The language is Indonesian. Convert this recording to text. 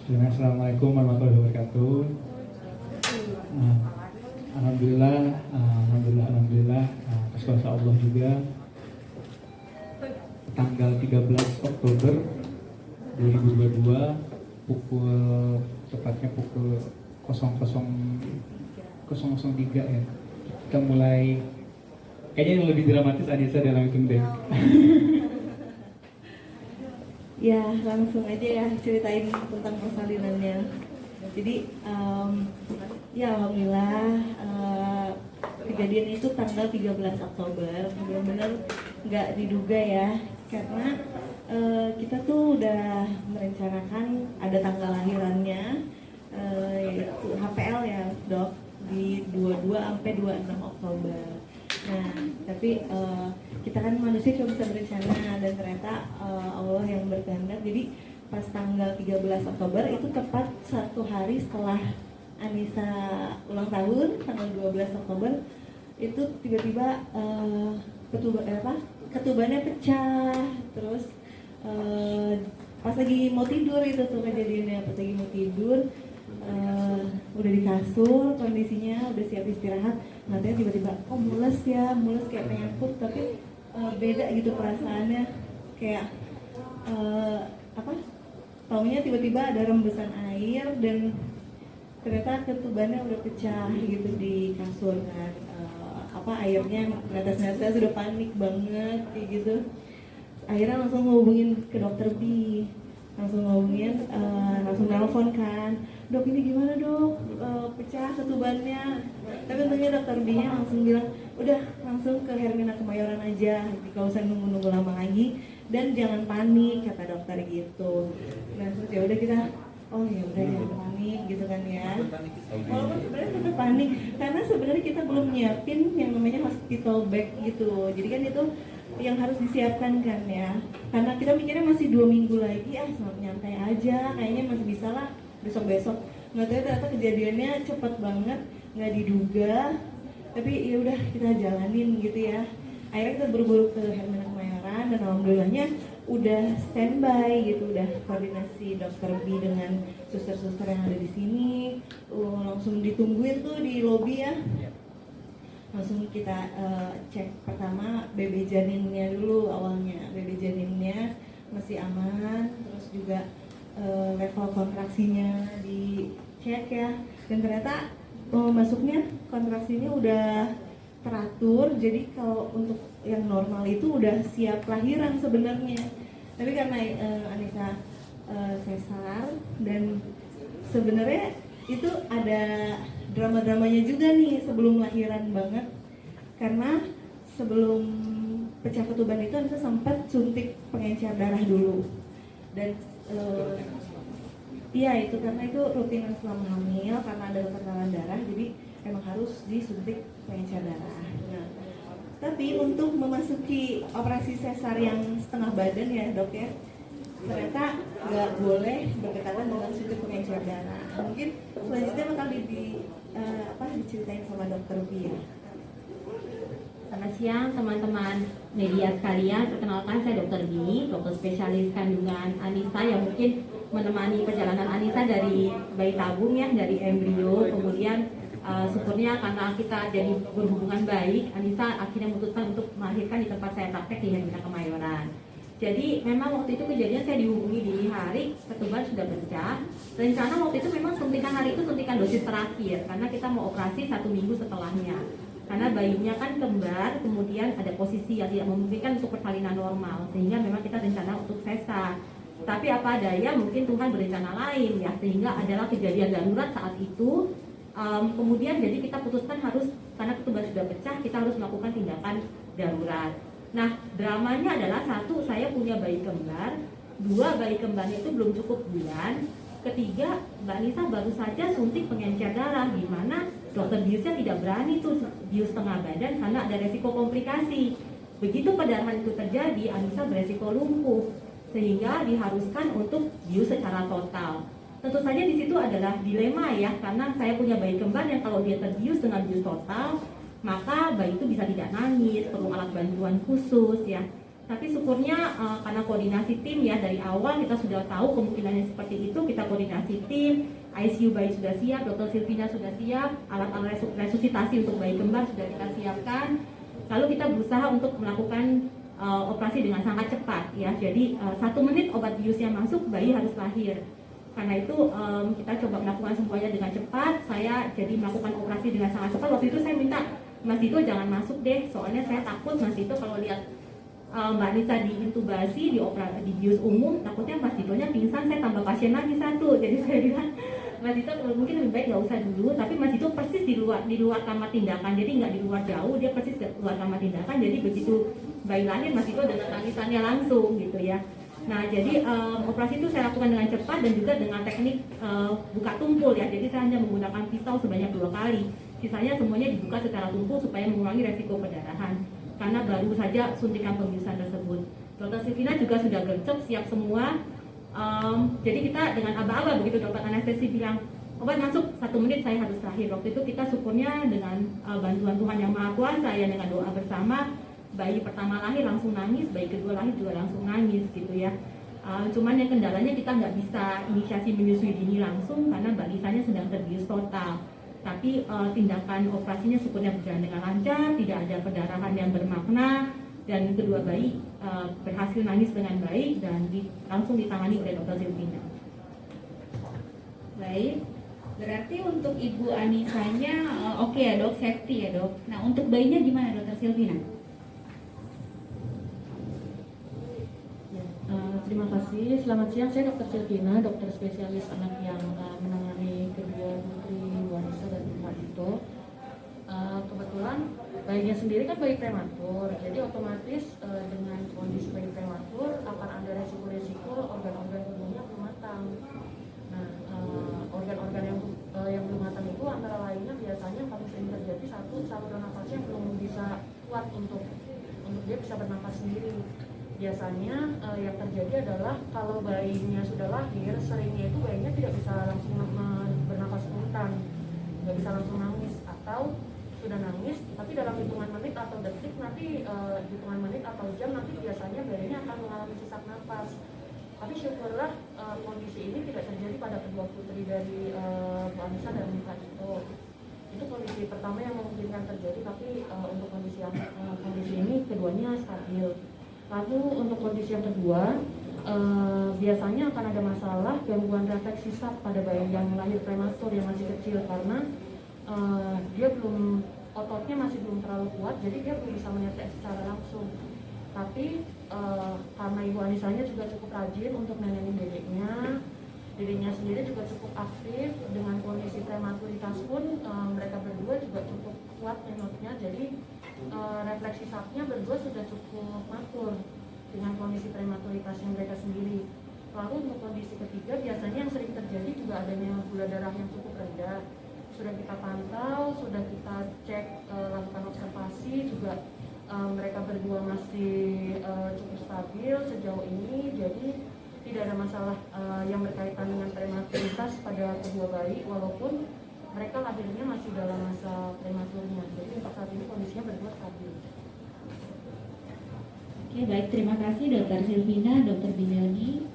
Assalamualaikum warahmatullahi wabarakatuh. Nah, alhamdulillah, atas kuasa Allah juga tanggal 13 Oktober 2022 tepatnya pukul 00.003 ya. Kita mulai, kayaknya yang lebih dramatis Anissa dalam itu deh. Ya, langsung aja ya ceritain tentang persalinannya. Jadi, ya alhamdulillah kejadian itu tanggal 13 Oktober. Benar-benar nggak diduga ya, karena kita tuh udah merencanakan ada tanggal lahirannya, yaitu HPL ya dok, di 22 sampai 26 Oktober. Nah, tapi kita kan manusia cuma bisa berencana, dan ternyata Allah yang berkehendak. Jadi pas tanggal 13 Oktober itu tepat 1 hari setelah Anissa ulang tahun, tanggal 12 Oktober itu tiba-tiba ketubannya pecah. Terus pas lagi mau tidur itu tuh kejadiannya, pas lagi mau tidur udah di kasur, kondisinya udah siap istirahat, nantinya tiba-tiba mules kayak pengen pup, tapi beda gitu perasaannya, kayak taunya tiba-tiba ada rembesan air dan ternyata ketubannya udah pecah gitu di kasur kan. Airnya netes-netes, sudah panik banget kayak gitu. Akhirnya langsung ngehubungin ke dokter B, langsung nelfon kan, dok ini gimana dok, pecah ketubannya. Tapi untungnya dokter B-nya langsung bilang udah langsung ke Hermina Kemayoran aja, gak usah nunggu lama lagi, dan jangan panik kata dokter gitu. Nah terus ya udah kita jangan panik gitu kan ya. Walaupun sebenarnya tetap panik karena sebenarnya kita belum nyiapin yang namanya hospital bag gitu. Jadi kan itu yang harus disiapkan kan ya, karena kita mikirnya masih 2 minggu lagi, nyantai aja, kayaknya masih bisa lah besok-besok. Nggak tahu ternyata kejadiannya cepat banget, nggak diduga, tapi ya udah kita jalanin gitu ya. Akhirnya kita buru-buru ke Hermina Kemayoran, dan alhamdulillahnya udah standby gitu, udah koordinasi dokter B dengan suster-suster yang ada di sini, langsung ditungguin tuh di lobi ya. Langsung kita cek pertama BB janinnya dulu. Awalnya BB janinnya masih aman, terus juga level kontraksinya dicek ya, dan ternyata masuknya kontraksinya udah teratur. Jadi kalau untuk yang normal itu udah siap lahiran sebenarnya, tapi karena Anissa sesar, dan sebenarnya itu ada drama-dramanya juga nih sebelum lahiran banget, karena sebelum pecah ketuban itu Anissa sempat suntik pengencer darah dulu. Dan iya itu karena itu rutinan selama hamil, karena ada tekanan darah, jadi emang harus disuntik pengencer darah. Nah, tapi untuk memasuki operasi sesar yang setengah badan ya dok ya, ternyata nggak boleh berdekatan dengan suntik pengencer darah. Mungkin selanjutnya bakal diceritain sama dokter Pia. Selamat siang teman-teman media sekalian, perkenalkan saya Dr. B, dokter spesialis kandungan Anissa yang mungkin menemani perjalanan Anissa dari bayi tabung ya, dari embrio, kemudian syukurnya karena kita jadi berhubungan baik, Anissa akhirnya memutuskan untuk melahirkan di tempat saya praktek di Hermina Kemayoran. Jadi memang waktu itu kejadian saya dihubungi di hari ketuban sudah pecah. Rencana waktu itu memang suntikan hari itu suntikan dosis terakhir, karena kita mau operasi 1 minggu setelahnya. Karena bayinya kan kembar, kemudian ada posisi yang tidak memungkinkan untuk persalinan normal, sehingga memang kita rencana untuk sesar. Tapi apa daya, mungkin Tuhan berencana lain ya, sehingga adalah kejadian darurat saat itu. Kemudian jadi kita putuskan harus, karena ketuban sudah pecah, kita harus melakukan tindakan darurat. Nah, dramanya adalah 1, saya punya bayi kembar, 2, bayi kembarnya itu belum cukup bulan, 3, Mbak Anissa baru saja suntik pengencer darah, di mana dokter biusnya tidak berani tuh bius setengah badan karena ada resiko komplikasi. Begitu perdarahan itu terjadi, Anissa beresiko lumpuh, sehingga diharuskan untuk bius secara total. Tentu saja di situ adalah dilema ya, karena saya punya bayi kembar yang kalau dia terbius dengan bius total, maka bayi itu bisa tidak nangis, perlu alat bantuan khusus ya. Tapi syukurnya karena koordinasi tim ya, dari awal kita sudah tahu kemungkinannya seperti itu, kita koordinasi tim, ICU bayi sudah siap, dokter Silvina sudah siap, alat-alat resusitasi untuk bayi kembar sudah kita siapkan. Lalu kita berusaha untuk melakukan operasi dengan sangat cepat ya. Jadi 1 menit obat biusnya masuk, bayi harus lahir. Karena itu kita coba melakukan semuanya dengan cepat. Saya jadi melakukan operasi dengan sangat cepat. Waktu itu saya minta Mas Dito jangan masuk deh, soalnya saya takut Mas Dito kalau lihat Mbak Nisa diintubasi di bius umum, takutnya Mas Ditonya pingsan, saya tambah pasien lagi 1. Jadi saya bilang Mas Dito mungkin lebih baik nggak usah dulu. Tapi Mas Dito persis di luar kamar tindakan, jadi nggak di luar jauh, dia persis di luar kamar tindakan. Jadi begitu bayi lahir, Mas Dito dengan tangisannya langsung gitu ya. Nah, jadi operasi itu saya lakukan dengan cepat dan juga dengan teknik buka tumpul ya. Jadi saya hanya menggunakan pisau sebanyak 2 kali. Sisanya semuanya dibuka secara tumpul supaya mengurangi resiko perdarahan. Karena baru saja suntikan pembiusan tersebut. Dokter Silvina juga sudah gercep, siap semua. Jadi kita dengan aba-aba begitu dokter anestesi bilang obat masuk 1 menit saya harus lahir. Waktu itu kita syukurnya dengan bantuan Tuhan Yang Maha Kuasa ya, dengan doa bersama. Bayi pertama lahir langsung nangis, bayi kedua lahir juga langsung nangis gitu ya. Cuman yang kendalanya kita nggak bisa inisiasi menyusui dini langsung karena Mbak Nisanya sedang terbius total. Tapi tindakan operasinya syukurnya berjalan dengan lancar, tidak ada perdarahan yang bermakna, dan kedua bayi berhasil nangis dengan baik dan langsung ditangani oleh dokter Silvina. Baik, berarti untuk Ibu Anisanya oke ya dok, safety ya dok. Nah untuk bayinya gimana dokter Silvina? Terima kasih. Selamat siang, saya Dr. Silvina, dokter spesialis anak yang menangani kedua putri Wanisa dan Mbak Dito. Kebetulan bayinya sendiri kan bayi prematur, jadi otomatis dengan kondisi bayi prematur akan ada resiko-resiko organ-organ tubuhnya belum matang. Nah, organ-organ yang belum matang itu antara lainnya biasanya paling sering terjadi saluran nafasnya belum bisa kuat untuk dia bisa bernafas sendiri. Biasanya yang terjadi adalah kalau bayinya sudah lahir, seringnya itu bayinya tidak bisa langsung bernafas spontan, nggak bisa langsung nangis, atau sudah nangis tapi dalam hitungan menit atau detik nanti hitungan menit atau jam nanti biasanya bayinya akan mengalami sesak nafas. Tapi syukurlah kondisi ini tidak terjadi pada kedua putri dari Bu Anissa dan Mbak Dito. Itu kondisi pertama yang memungkinkan terjadi, tapi untuk kondisi ini keduanya stabil. Lalu untuk kondisi yang kedua, biasanya akan ada masalah gangguan refleks sisap pada bayi yang lahir prematur yang masih kecil karena dia ototnya masih belum terlalu kuat, jadi dia belum bisa menetes secara langsung. Tapi karena Ibu Anisanya juga cukup rajin untuk nenenin dedeknya sendiri juga cukup aktif, dengan kondisi prematuritas pun mereka berdua juga cukup kuat nenotnya, jadi refleksi sisapnya berdua sudah cukup matur dengan kondisi prematuritasnya mereka sendiri. Lalu untuk kondisi ketiga biasanya yang sering terjadi juga adanya gula darah yang cukup rendah. Sudah kita pantau, sudah kita cek, lakukan observasi juga mereka berdua masih cukup stabil sejauh ini, jadi tidak ada masalah yang berkaitan dengan prematuritas pada kedua bayi walaupun mereka lahirnya masih dalam masa prematurnya. Jadi untuk saat ini kondisinya berdua stabil. Oke baik, terima kasih Dokter Silvina, Dokter Binyoni.